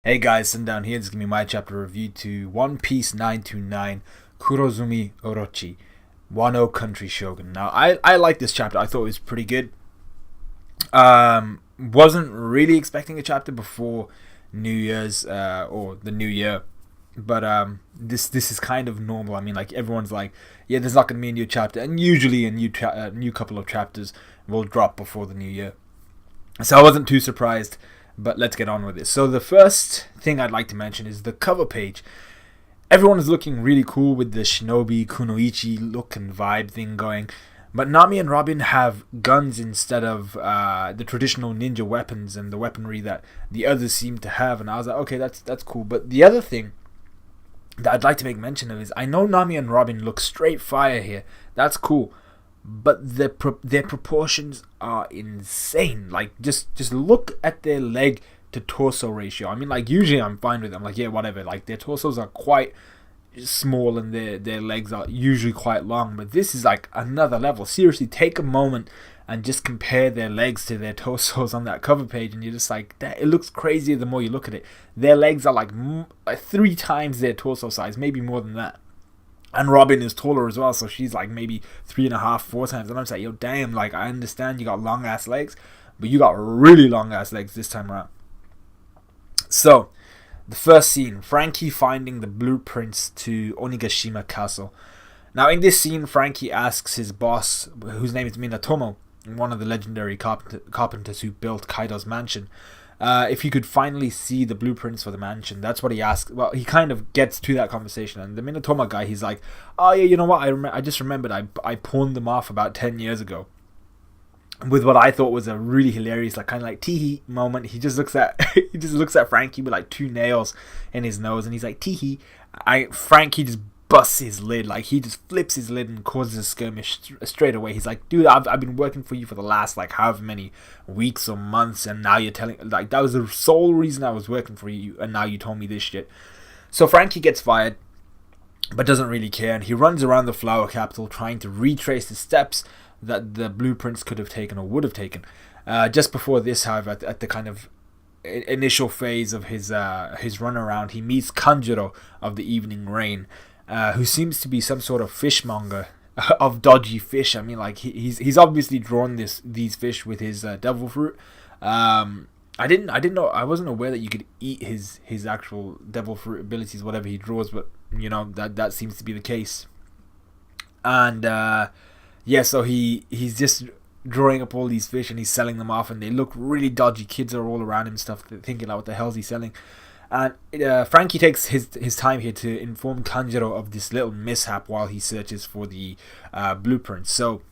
Hey guys, Sundown here. This is going to be my chapter review to One Piece 929 Kurozumi Orochi, Wano Country Shogun. Now, I like this chapter. I thought it was pretty good. Wasn't really expecting a chapter before New Year's or the New Year. But this is kind of normal. I mean, like, everyone's like, yeah, there's not going to be a new chapter. And usually a new couple of chapters will drop before the New Year. So I wasn't too surprised. But let's get on with it. So the first thing I'd like to mention is the cover page. Everyone is looking really cool with the Shinobi Kunoichi look and vibe thing going. But Nami and Robin have guns instead of the traditional ninja weapons and the weaponry that the others seem to have. And I was like, okay, that's cool. But the other thing that I'd like to make mention of is I know Nami and Robin look straight fire here. That's cool. But their proportions are insane. Like, just look at their leg to torso ratio. I mean, like, usually I'm fine with them. Like, yeah, whatever. Like, their torsos are quite small and their legs are usually quite long. But this is like another level. Seriously, take a moment and just compare their legs to their torsos on that cover page, and you're just like, it looks crazier the more you look at it. Their legs are like 3 times their torso size, maybe more than that. And Robin is taller as well, so she's like maybe 3.5, 4 times. And I'm like, yo, damn, like, I understand you got long ass legs, but you got really long ass legs this time around. So, the first scene, Franky finding the blueprints to Onigashima Castle. Now, in this scene, Franky asks his boss, whose name is Minatomo, one of the legendary carpenters who built Kaido's mansion, if he could finally see the blueprints for the mansion. That's what he asked. Well, he kind of gets to that conversation, and the Minotoma guy, he's like, oh yeah, you know what, I just remembered I pawned them off about 10 years ago, with what I thought was a really hilarious, like, kind of like teehee moment. He just looks at Franky with like 2 nails in his nose, and he's like, teehee. Franky just busts his lid, like, he just flips his lid and causes a skirmish straight away. He's like, dude, I've been working for you for the last, like, however many weeks or months, and now you're telling, like, that was the sole reason I was working for you, and now you told me this shit. So Franky gets fired, but doesn't really care, and he runs around the flower capital trying to retrace the steps that the blueprints could have taken or would have taken. Just before this, however, at the kind of initial phase of his run around, he meets Kanjuro of the Evening Rain, who seems to be some sort of fishmonger of dodgy fish. I mean, like, he's obviously drawn these fish with his devil fruit. I didn't know. I wasn't aware that you could eat his actual devil fruit abilities, whatever he draws. But you know, that seems to be the case. And yeah, so he's just drawing up all these fish and he's selling them off, and they look really dodgy. Kids are all around him and stuff, thinking, like, what the hell is he selling? And Franky takes his time here to inform Kanjuro of this little mishap while he searches for the blueprints. So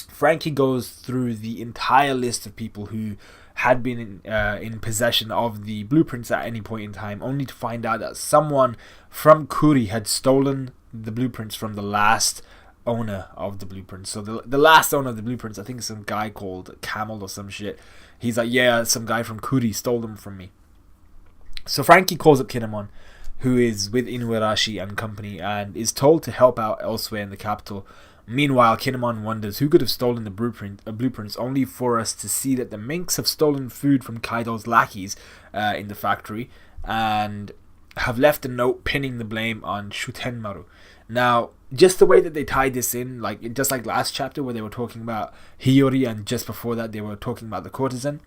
Franky goes through the entire list of people who had been in possession of the blueprints at any point in time, only to find out that someone from Kuri had stolen the blueprints from the last owner of the blueprints. So the last owner of the blueprints, I think, is some guy called Camel or some shit. He's like, yeah, some guy from Kuri stole them from me. So Franky calls up Kinemon, who is with Inuarashi and company, and is told to help out elsewhere in the capital. Meanwhile, Kinemon wonders who could have stolen the blueprints, only for us to see that the minks have stolen food from Kaido's lackeys in the factory, and have left a note pinning the blame on Shutenmaru. Now, just the way that they tied this in, like, just like last chapter where they were talking about Hiyori, and just before that they were talking about the courtesan.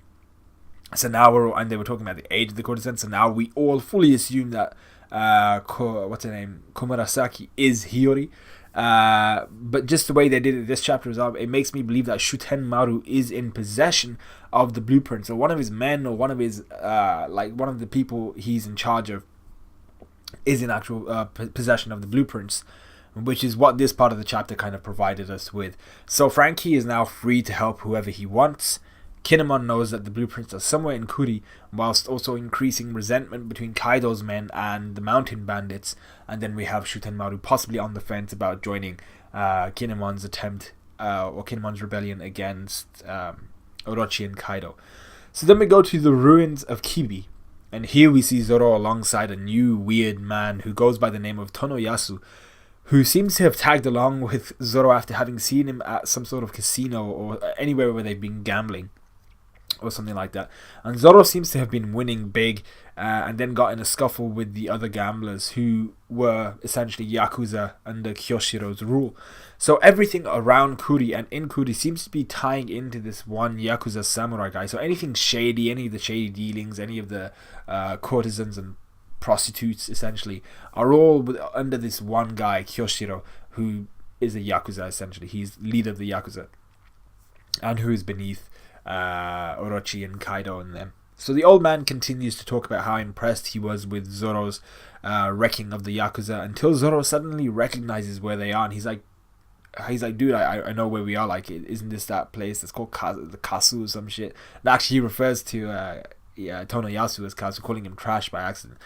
So now and they were talking about the age of the courtesan. So now we all fully assume that what's her name, Komurasaki, is Hiyori. But just the way they did it this chapter as well, it makes me believe that Shutenmaru is in possession of the blueprints, or one of his men, or one of his one of the people he's in charge of is in actual possession of the blueprints, which is what this part of the chapter kind of provided us with. So Franky is now free to help whoever he wants. Kinemon knows that the blueprints are somewhere in Kuri, whilst also increasing resentment between Kaido's men and the mountain bandits. And then we have Shutenmaru possibly on the fence about joining Kinemon's attempt, or Kinemon's rebellion against Orochi and Kaido. So then we go to the ruins of Kibi, and here we see Zoro alongside a new weird man who goes by the name of Tonoyasu, who seems to have tagged along with Zoro after having seen him at some sort of casino or anywhere where they've been gambling. or something like that. And Zoro seems to have been winning big, and then got in a scuffle with the other gamblers who were essentially Yakuza under Kyoshiro's rule. So everything around Kuri and in Kuri seems to be tying into this one Yakuza samurai guy. So anything shady, any of the shady dealings, any of the courtesans and prostitutes essentially are all under this one guy, Kyoshiro, who is a Yakuza essentially. He's leader of the Yakuza, and who is beneath Orochi and Kaido and them. So the old man continues to talk about how impressed he was with Zoro's wrecking of the Yakuza, until Zoro suddenly recognizes where they are, and he's like, dude, I know where we are. Like, isn't this that place that's called the Kasu or some shit? And actually, he refers to Tonoyasu as Kasu, calling him trash by accident.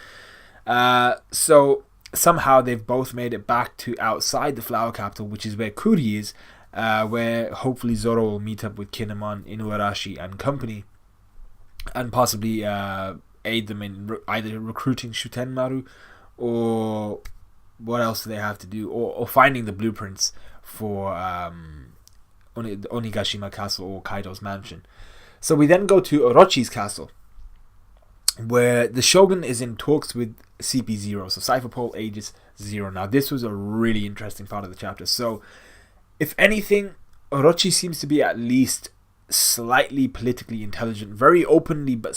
So somehow they've both made it back to outside the Flower Capital, which is where Kuri is, where hopefully Zoro will meet up with Kinemon, Inuarashi, and company, and possibly aid them in either recruiting Shutenmaru, or what else do they have to do, or finding the blueprints for Onigashima Castle or Kaido's mansion. So we then go to Orochi's castle, where the Shogun is in talks with CP0, so Cypher Pole Aegis 0. Now this was a really interesting part of the chapter. So if anything, Orochi seems to be at least slightly politically intelligent, very openly but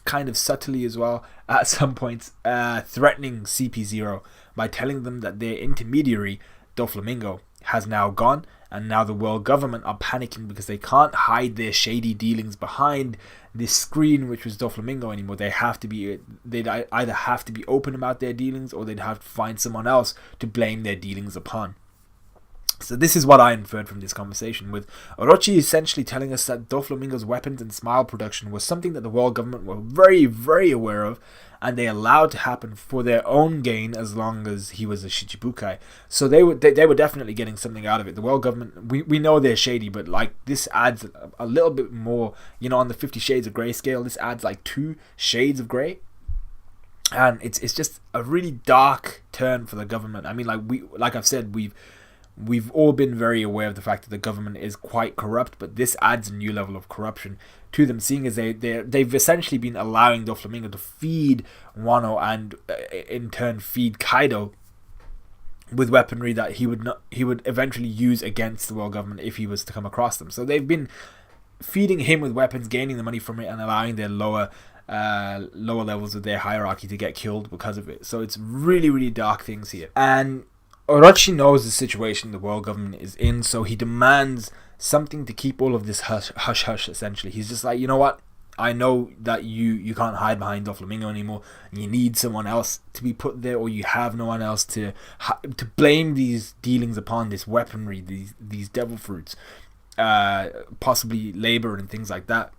kind of subtly as well at some points, threatening CP0 by telling them that their intermediary, Doflamingo, has now gone, and now the world government are panicking because they can't hide their shady dealings behind this screen, which was Doflamingo, anymore. They'd either have to be open about their dealings, or they'd have to find someone else to blame their dealings upon. So this is what I inferred from this conversation, with Orochi essentially telling us that Doflamingo's weapons and smile production was something that the world government were very, very aware of, and they allowed to happen for their own gain as long as he was a Shichibukai. So they were definitely getting something out of it. The world government, we know they're shady, but like this adds a little bit more, on the 50 Shades of Grey scale. This adds like 2 shades of grey. And it's just a really dark turn for the government. I mean, like I've said, we've all been very aware of the fact that the government is quite corrupt, but this adds a new level of corruption to them, seeing as they've essentially been allowing Doflamingo to feed Wano, and in turn feed Kaido with weaponry that he would eventually use against the world government if he was to come across them. So they've been feeding him with weapons, gaining the money from it, and allowing their lower levels of their hierarchy to get killed because of it. So it's really, really dark things here. And Orochi knows the situation the world government is in, so he demands something to keep all of this hush, essentially. He's just like, you know what? I know that you can't hide behind Doflamingo anymore, and you need someone else to be put there, or you have no one else to blame these dealings upon, this weaponry, these devil fruits, possibly labor and things like that.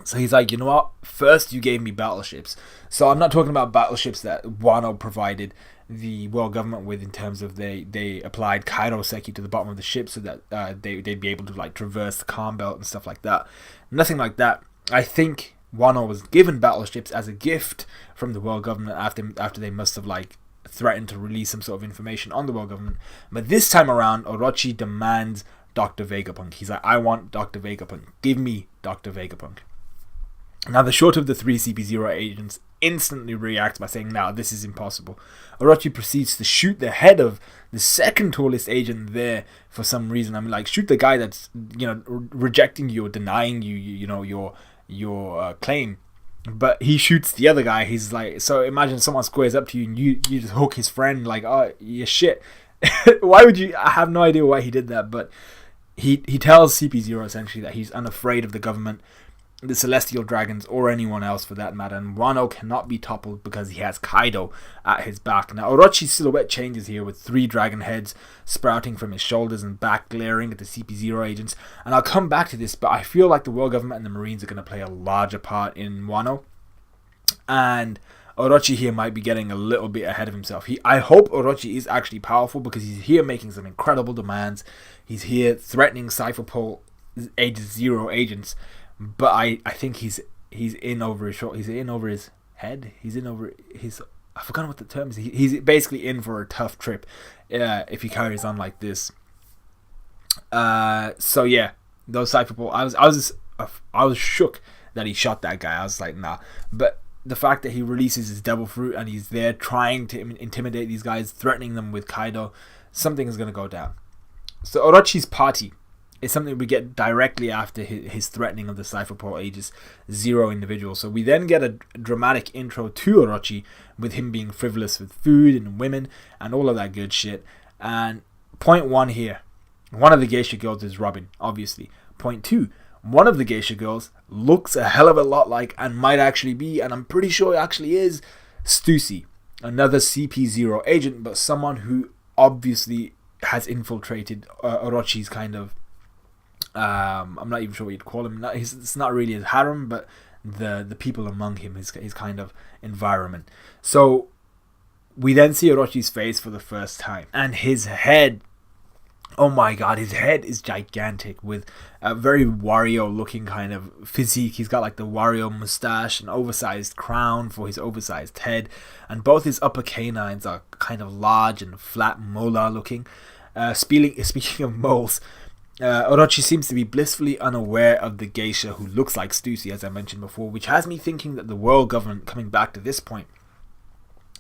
So he's like, you know what? First you gave me battleships. So I'm not talking about battleships that Wano provided the world government with, in terms of they applied Kairoseki to the bottom of the ship so that they'd be able to like traverse the calm belt and stuff like that. Nothing like that. I think Wano was given battleships as a gift from the world government after they must have like threatened to release some sort of information on the world government. But this time around, Orochi demands Dr. Vegapunk. He's like, I want Dr. Vegapunk. Give me Dr. Vegapunk. Now the short of the 3 CP0 agents instantly reacts by saying, "Now this is impossible." Orochi proceeds to shoot the head of the second tallest agent there for some reason. I mean, like, shoot the guy that's rejecting you or denying you, your claim. But he shoots the other guy. He's like, so imagine someone squares up to you and you just hook his friend, like, oh, you shit. Why would you? I have no idea why he did that, but he tells CP0 essentially that he's unafraid of the government, the Celestial Dragons, or anyone else for that matter, and Wano cannot be toppled because he has Kaido at his back. Now Orochi's silhouette changes here, with 3 dragon heads sprouting from his shoulders and back, glaring at the CP0 agents, and I'll come back to this, but I feel like the world government and the Marines are going to play a larger part in Wano, and Orochi here might be getting a little bit ahead of himself. I hope Orochi is actually powerful, because he's here making some incredible demands. He's here threatening Cypher Pole Aegis 0 agents, but I think he's in over his shoulder. He's in over his head. He's in over his... I forgot what the term is. He's basically in for a tough trip if he carries on like this. So yeah, those Cypher Pole... I was I was shook that he shot that guy. I was like, nah. But the fact that he releases his devil fruit and he's there trying to intimidate these guys, threatening them with Kaido, something is going to go down. So Orochi's party is something we get directly after his threatening of the Cypher Pole Aegis Zero individual. So we then get a dramatic intro to Orochi with him being frivolous with food and women and all of that good shit. And point one here, one of the geisha girls is Robin, obviously. Point two, one of the geisha girls looks a hell of a lot like, and might actually be, and I'm pretty sure it actually is, Stussy, another CP0 agent, but someone who obviously has infiltrated Orochi's kind of, I'm not even sure what you'd call him. It's not really his harem, but the people among him, his kind of environment. So we then see Orochi's face for the first time, and his head, oh my god, his head is gigantic with a very Wario looking kind of physique. He's got like the Wario mustache, an oversized crown for his oversized head, and both his upper canines are kind of large and flat molar looking. Speaking of moles, Orochi seems to be blissfully unaware of the geisha who looks like Stussy, as I mentioned before, which has me thinking that the world government, coming back to this point,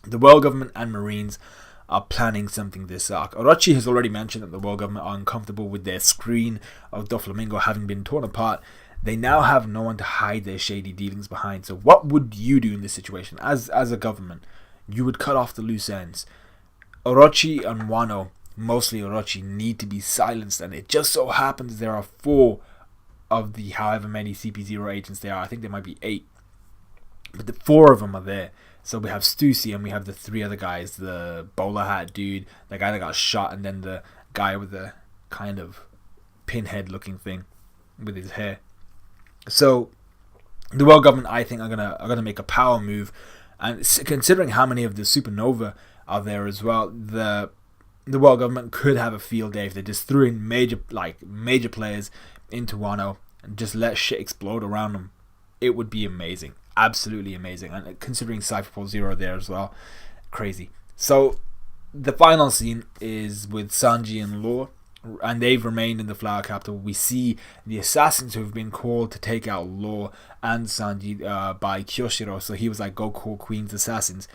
the world government and Marines are planning something this arc. Orochi has already mentioned that the world government are uncomfortable with their screen of Doflamingo having been torn apart. They now have no one to hide their shady dealings behind. So what would you do in this situation? As a government, you would cut off the loose ends. Orochi and Wano, mostly Orochi, need to be silenced, and it just so happens there are 4 of the however many CP0 agents there are. I think there might be 8, but the 4 of them are there. So we have Stussy and we have the 3 other guys, the bowler hat dude, the guy that got shot, and then the guy with the kind of pinhead looking thing with his hair. So the world government, I think, are gonna make a power move, and considering how many of the supernova are there as well, the world government could have a field day if they just threw in major players into Wano and just let shit explode around them. It would be amazing. Absolutely amazing. And considering Cypher Pole Zero there as well, crazy. So the final scene is with Sanji and Law, and they've remained in the Flower Capital. We see the assassins who have been called to take out Law and Sanji by Kyoshiro. So he was like, go call Queen's assassins.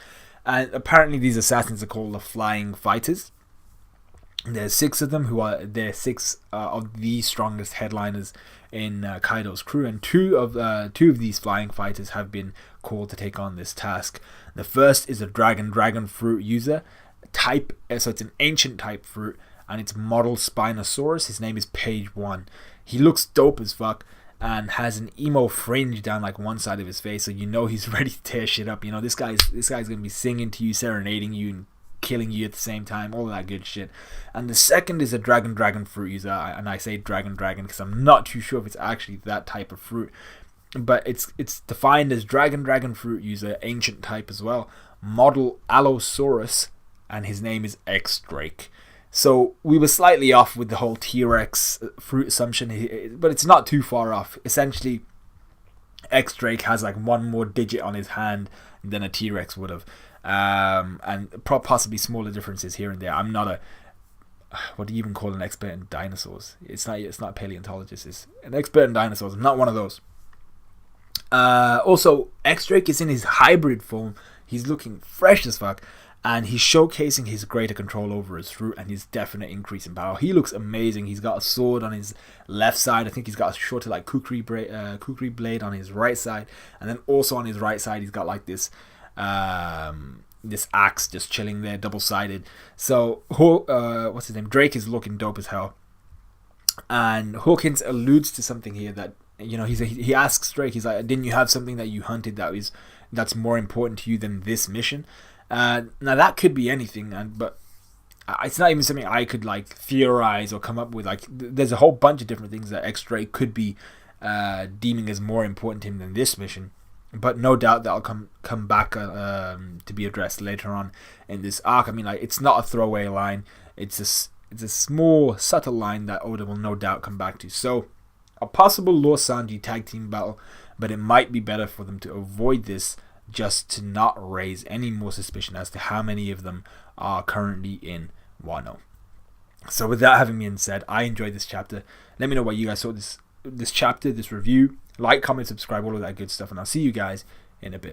And apparently these assassins are called the Flying Fighters. There's 6 of them, they're 6 of the strongest headliners in Kaido's crew, and two of these flying fighters have been called to take on this task. The first is a dragon fruit user type, so it's an ancient type fruit, and it's model Spinosaurus. His name is Page 1. He looks dope as fuck and has an emo fringe down like one side of his face, so you know he's ready to tear shit up. You know, this guy's gonna be singing to you, serenading you, and killing you at the same time, all of that good shit. And the second is a dragon fruit user, and I say dragon because I'm not too sure if it's actually that type of fruit, but it's defined as dragon fruit user, ancient type as well, model Allosaurus, and his name is X Drake. So we were slightly off with the whole T-Rex fruit assumption, but it's not too far off. Essentially, X Drake has like one more digit on his hand than a T-Rex would have. And possibly smaller differences here and there. I'm not what do you even call an expert in dinosaurs? It's not a paleontologist. It's an expert in dinosaurs. I'm not one of those. Also, X-Drake is in his hybrid form. He's looking fresh as fuck, and he's showcasing his greater control over his fruit and his definite increase in power. He looks amazing. He's got a sword on his left side. I think he's got a shorter like kukri blade on his right side, and then also on his right side he's got like this axe just chilling there, double-sided. So what's his name, Drake, is looking dope as hell, and Hawkins alludes to something here that, you know, he asks Drake, he's like, didn't you have something that you hunted that's more important to you than this mission? Now that could be anything, but it's not even something I could like theorize or come up with. Like there's a whole bunch of different things that X-Drake could be deeming as more important to him than this mission. But no doubt that'll come back to be addressed later on in this arc. I mean, like, it's not a throwaway line. It's a small, subtle line that Oda will no doubt come back to. So, a possible Law Sanji tag team battle, but it might be better for them to avoid this, just to not raise any more suspicion as to how many of them are currently in Wano. So with that having been said, I enjoyed this chapter. Let me know what you guys thought chapter, this review. Like, comment, subscribe, all of that good stuff, and I'll see you guys in a bit.